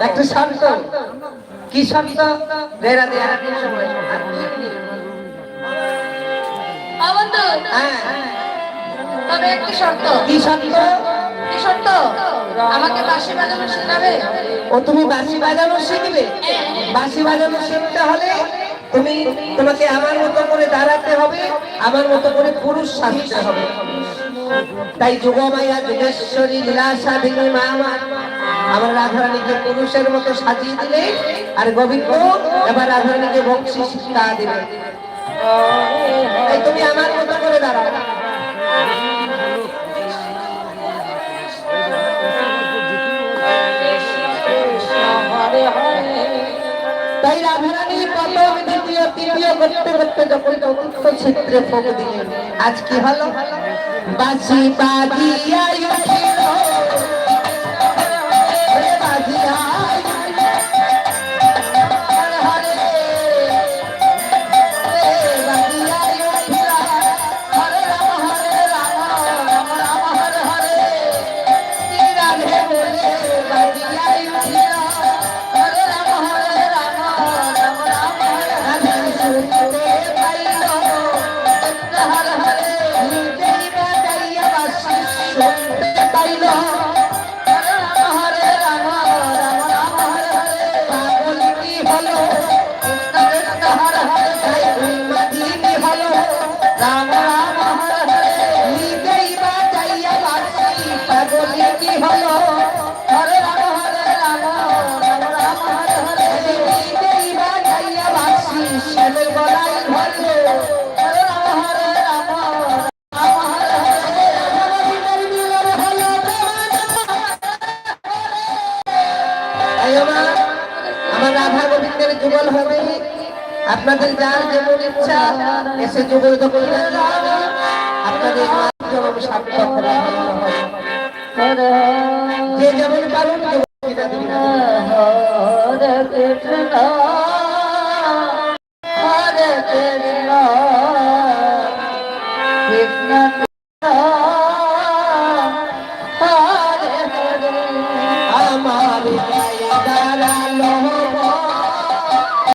একটা শব্দ কি শব্দ তবে একটি শর্ত। কি শর্ত? কি শর্ত? আমাকে বাঁশি বাজানো শেখাবে। ও তুমি বাঁশি বাজানো শিখবে? বাঁশি বাজানো শিখতে হলে তোমাকে আমার মতো করে দাঁড়াতে হবে, আমার মতো করে পুরুষ সাজতে হবে। তাই যুগমায়া যোগেশ্বরী লীলাসাধিনী মা আমার রাধারানীকে পুরুষের মতো সাজিয়ে দিলে, আর গোবিন্দ এবার রাধারানীকে বংশী শিক্ষা দিবে। তাই তুমি আমার মতো করে দাঁড়াও। তাই রাধারানী প্রথম দ্বিতীয় তৃতীয় করতে করতে যখন চতুর্থ চিত্রে ফোক দিলেন, আজ কি হলো? বাঁশি বাজিয়া উঠিল, বাজিয়া আপনাদের যার যেমন ইচ্ছা এসে যুগল করবেন, আপনাদের সার্থক যে যেমন পারেন কৃষ্ণ দাঁড়ালো